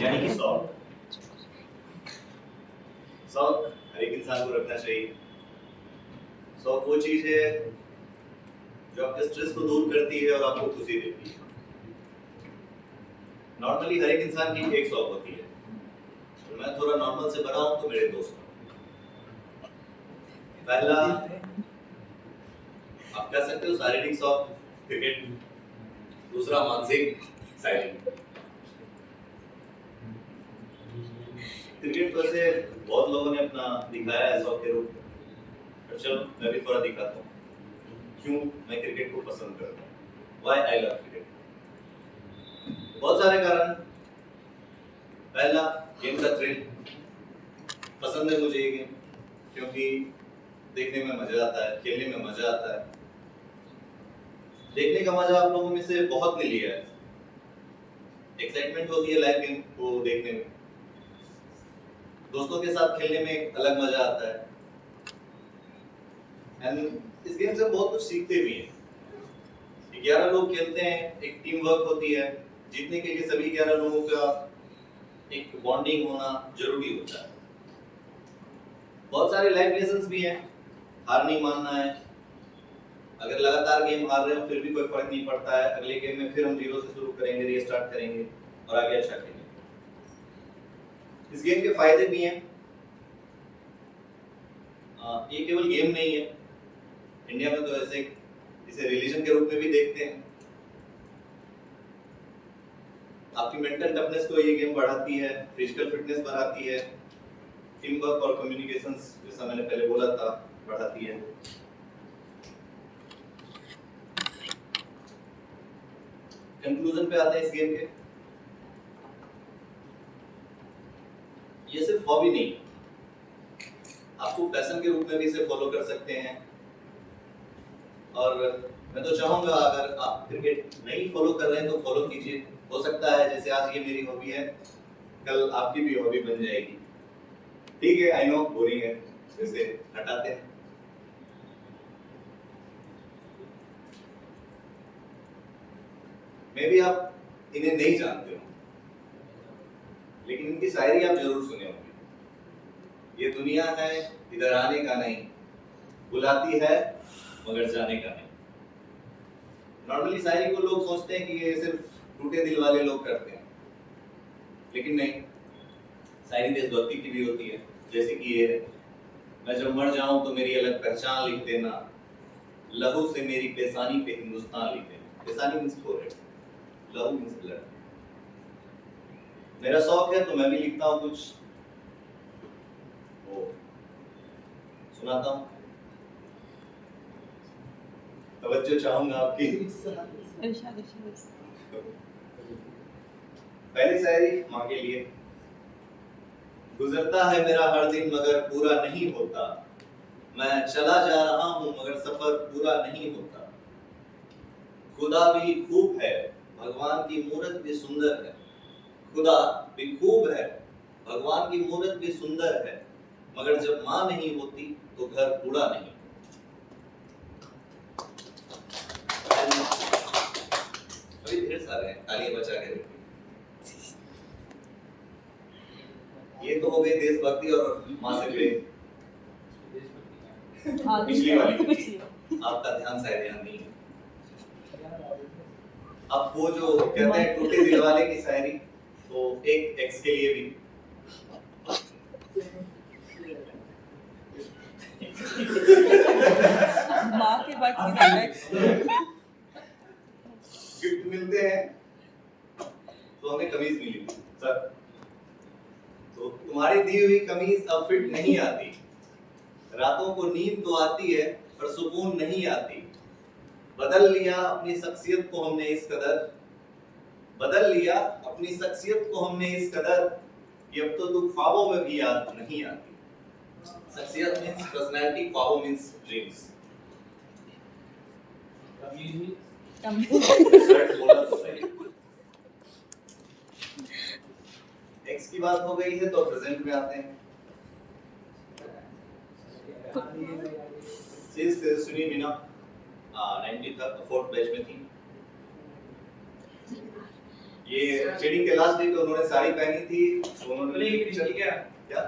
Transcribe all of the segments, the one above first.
यानी कि शौक शौक हर एक इंसान को रखना चाहिए। शौक वो चीज है जो आपके स्ट्रेस को दूर करती है और आपको खुशी देती है। नॉर्मली हर एक इंसान की एक शौक होती है। तो मैं थोड़ा नॉर्मल से बना हूं तो मेरे दोस्त पहला आप कह सकते हो शारीरिक शौक क्रिकेट, दूसरा मानसिक साइकिल। क्रिकेट पर से बहुत लोगों ने अपना दिखाया है शौक के रूप में, पर चलो मैं भी थोड़ा दिखाता हूँ क्यों मैं क्रिकेट को पसंद करता हूँ। Why I love cricket? बहुत सारे कारण। पहला गेम का थ्रिल, पसंद है मुझे ये गेम क्योंकि देखने में मजा आता है, खेलने में मजा आता है। देखने का मजा आप लोगों में से बहुत ने लिया है। एक्साइटमेंट होती है लाइव गेम को देखने में, दोस्तों के साथ खेलने में एक अलग मजा आता है। एंड इस गेम से बहुत कुछ सीखते भी हैं। 11 लोग खेलते हैं, एक टीम वर्क होती है। जीतने के लिए सभी 11 लोगों का एक बॉन्डिंग होना जरूरी होता है। बहुत सारे लाइफ लेसन्स भी हैं। हार नहीं मानना है। अगर लगातार गेम हार रहे हो फिर भी कोई फर्क नहीं पड़ता है, अगले गेम में फिर हम जीरो से शुरू करेंगे, रीस्टार्ट करेंगे और आगे अच्छा खेलेंगे। इस गेम के फायदे भी हैं। ये केवल गेम नहीं है, इंडिया में तो ऐसे इसे रिलीजन के रूप में भी देखते हैं। आपकी मेंटल टफनेस को ये गेम बढ़ाती है, फिजिकल फिटनेस बढ़ाती है, टीम वर्क और कम्युनिकेशंस जैसा मैंने पहले बोला था बढ़ाती है। कंक्लूजन पे आते हैं इस गेम के। ये सिर्फ हॉबी नहीं, आपको पैशन के रूप में भी इसे फॉलो कर सकते हैं। और मैं तो चाहूंगा अगर आप क्रिकेट नहीं फॉलो कर रहे हैं तो फॉलो कीजिए। हो सकता है जैसे आज ये मेरी हॉबी है, कल आपकी भी हॉबी बन जाएगी। ठीक है, आई नो बोरिंग है, जैसे हटाते हैं। मे भी आप इन्हें नहीं जानते हो, लेकिन इनकी शायरी आप जरूर सुने होंगे। ये दुनिया है इधर आने का नहीं, बुलाती है मगर जाने का नहीं। नॉर्मली शायरी को लोग सोचते हैं कि ये सिर्फ टूटे दिल वाले लोग करते हैं, लेकिन नहीं। शायरी देशभक्ति की भी होती है, जैसे कि ये है, मैं जब मर जाऊं तो मेरी अलग पहचान लिख देना, लहू से मेरी पेशानी पे हिंदुस्तान लिख देना। पेशानी मींस फोरहेड, लहू मींस ब्लड। मेरा शौक है तो मैं भी लिखता हूँ कुछ, वो सुनाता हूँ। तवज्जो चाहूंगा आपकी। पहली शायरी माँ के लिए। गुजरता है मेरा हर दिन मगर पूरा नहीं होता, मैं चला जा रहा हूँ मगर सफर पूरा नहीं होता। खुदा भी खूब है, भगवान की मूरत भी सुंदर है। खुदा भी खूब है, भगवान की मूरत भी सुंदर है, मगर जब माँ नहीं होती तो घर पूरा नहीं। अभी ढेर सारे हैं, तालियां बचा के रखिए। ये तो हो गई देशभक्ति और माँ से प्रेम। पिछली वाली आपका ध्यान शायद यहाँ नहीं है। अब वो जो कहते हैं टूटे दिल वाले की शायरी, तो एक एक्स के लिए भी। माँ के बाद गिफ्ट मिलते हैं तो हमें कमीज मिली सर, तो तुम्हारी दी हुई कमीज अब फिट नहीं आती। रातों को नींद तो आती है पर सुकून नहीं आती। बदल लिया अपनी शख्सियत को हमने इस कदर, बदल लिया अपनी शख्सियत को हमने इस कदर कि अब तो तू ख्वाबों में भी याद नहीं आती। शख्सियत मींस पर्सनैलिटी, ख्वाबों मींस ड्रीम्स। एक्स की बात हो गई है तो प्रेजेंट में आते हैं। सुनी मीना 94th बैच में थी। ये वेडिंग के लास्ट डे पे उन्होंने साड़ी पहनी थी, उन्होंने क्या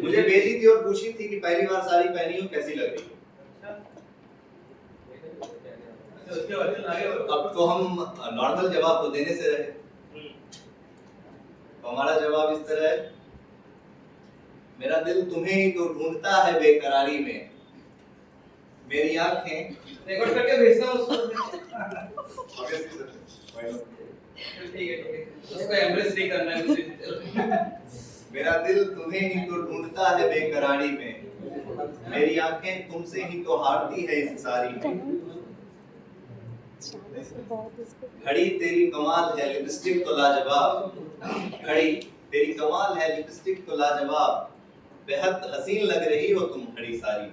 मुझे भेजी थी और पूछी थी कि पहली बार साड़ी पहनी हो, कैसी लग रही है। अब तो हम नॉर्मल जवाब तो देने से रहे, तो हमारा जवाब इस तरह है, मेरा दिल तुम्हें ही तो ढूंढता है बेकरारी में, मेरी आंखें रिकॉर्ड करके भेजना उसको। ठीक है उसको एम्ब्रेस नहीं करना है मुझे। मेरा दिल तुम्हें ही तो ढूंढता है बेकरारी में, मेरी आंखें तुमसे ही तो हारती है इस सारी में। घड़ी तेरी कमाल है लिपस्टिक तो लाजवाब, घड़ी तेरी कमाल है लिपस्टिक तो लाजवाब, बेहद हसीन लग रही हो तुम घड़ी सारी।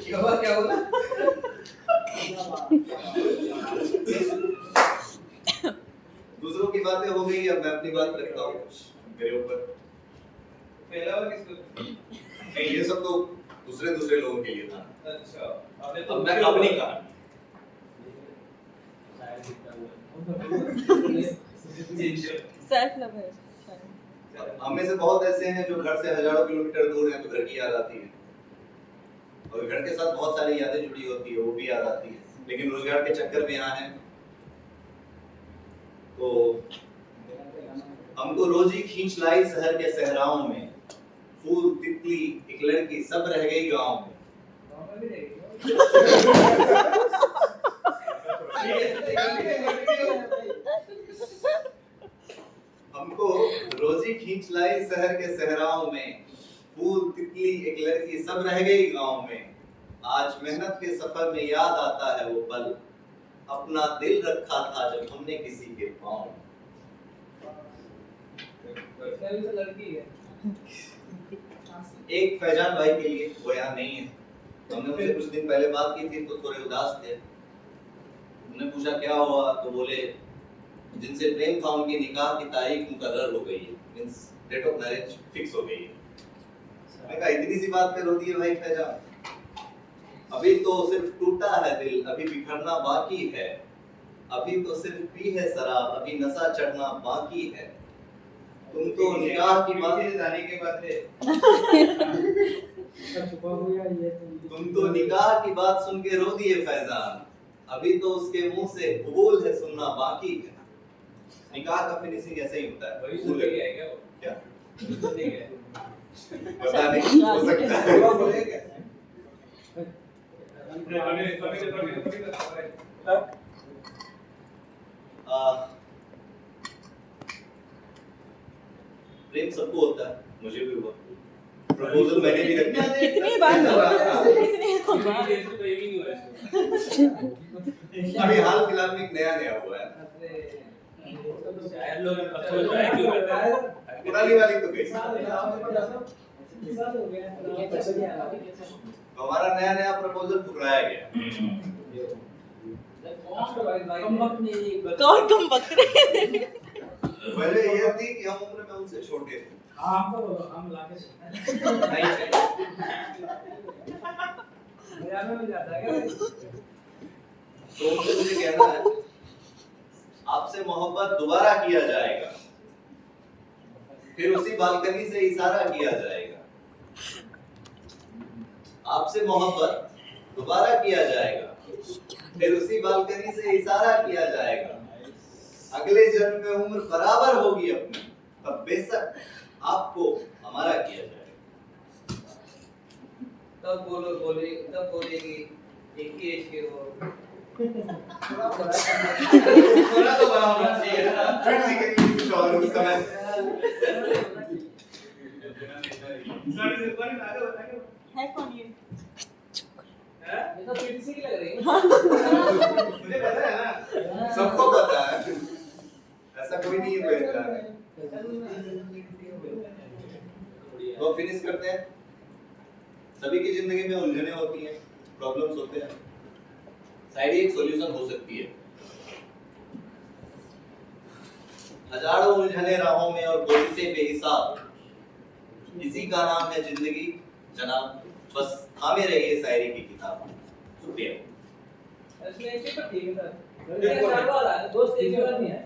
क्या बोला? दूसरों की बातें हो गई, अब मैं अपनी बात रखता हूँ मेरे ऊपर। पहला और किसको? ये सब तो दूसरे लोगों के लिए था। अच्छा अब मैं अपनी कहानी। सेल्फ लव है शायद। हम में से बहुत ऐसे हैं जो घर से हजारों किलोमीटर दूर हैं, तो घर की याद आती है, और घर के साथ बहुत सारी यादें जुड़ी होती है, वो भी याद आती है, लेकिन रोजगार के चक्कर में यहाँ हैं तो हमको रोज ही खींच लाई शहर के सहराओं में, फूल तितली एक लड़की सब रह गई गाँव में। हमको रोजी खींच लाई शहर के सहराओं में, फूल तितली एक लड़की सब रह गई गांव में। आज मेहनत के सफर में याद आता है वो पल, अपना दिल रखा था जब हमने किसी के पाँव। एक फैजान भाई के लिए, वो यहाँ नहीं है, हमने उनसे कुछ दिन पहले बात की थी तो थोड़े उदास थे। उन्होंने पूछा क्या हुआ, तो बोले जिनसे प्रेम था उनकी निकाह की तारीख मुकर्रर हो गई है, means date of marriage fix हो गई है। मैंने कहा इतनी सी बात पे रो दिए भाई फैजान, अभी तो सिर्फ टूटा है दिल, अभी बिखरना बाकी है, अभी तो सिर्फ पी है शराब, अभी नशा चढ़ना बाकी है। तुम तो निकाह की बात जाने के बाद है। तुम तो निकाह की बात सुन के रो दिए फैजान, अभी तो उसके मुंह से कबूल है सुनना बाकी है। निकाह का फिनिशिंग ऐसे ही होता है। वही सुन के है क्या वो? क्या? ठीक है। पता नहीं, हो सकता है। प्रेम सबको होता है, मुझे भी हुआ, प्रपोजल मैंने भी रखा। कितनी बार अभी हाल फिलहाल में एक नया हुआ है, पुरानी वाली तो गई, तो हमारा नया प्रपोजल ठुकराया गया। कौन कम बकरे? पहले ये थी कि हम उम्र में उनसे छोटे थे। हम लाके नहीं चाहिए। तो उनसे मुझे कहना है, आपसे मोहब्बत दोबारा किया जाएगा, फिर उसी बालकनी से इशारा किया जाएगा। आपसे मोहब्बत दोबारा किया जाएगा, फिर उसी बालकनी से इशारा किया जाएगा। अगले जन्म में उम्र बराबर होगी अपनी, तब बेशक आपको हमारा किया जाएगा। तब बोलेगी एक ही एज के हो। थोड़ा तो बड़ा होना चाहिए ना। फिर लिखेंगे कुछ और उस समय। है कौन ये? ये तो पीटीसी की लग रही है। मुझे पता है ना, सबको पता है, ऐसा कोई नहीं है बेटा। तो फिनिश करते हैं। सभी की जिंदगी में उलझने होती हैं, प्रॉब्लम्स होते हैं, शायद एक सॉल्यूशन हो सकती है। हजारों उलझने राहों में और कोशिशें बेहिसाब, इसी का नाम है जिंदगी जनाब। बस थामे रहिए शायरी की किताब। शुक्रिया। इसमें एक तो ठीक है सर। ये चार वाला है, दोस्त एक बार नहीं है।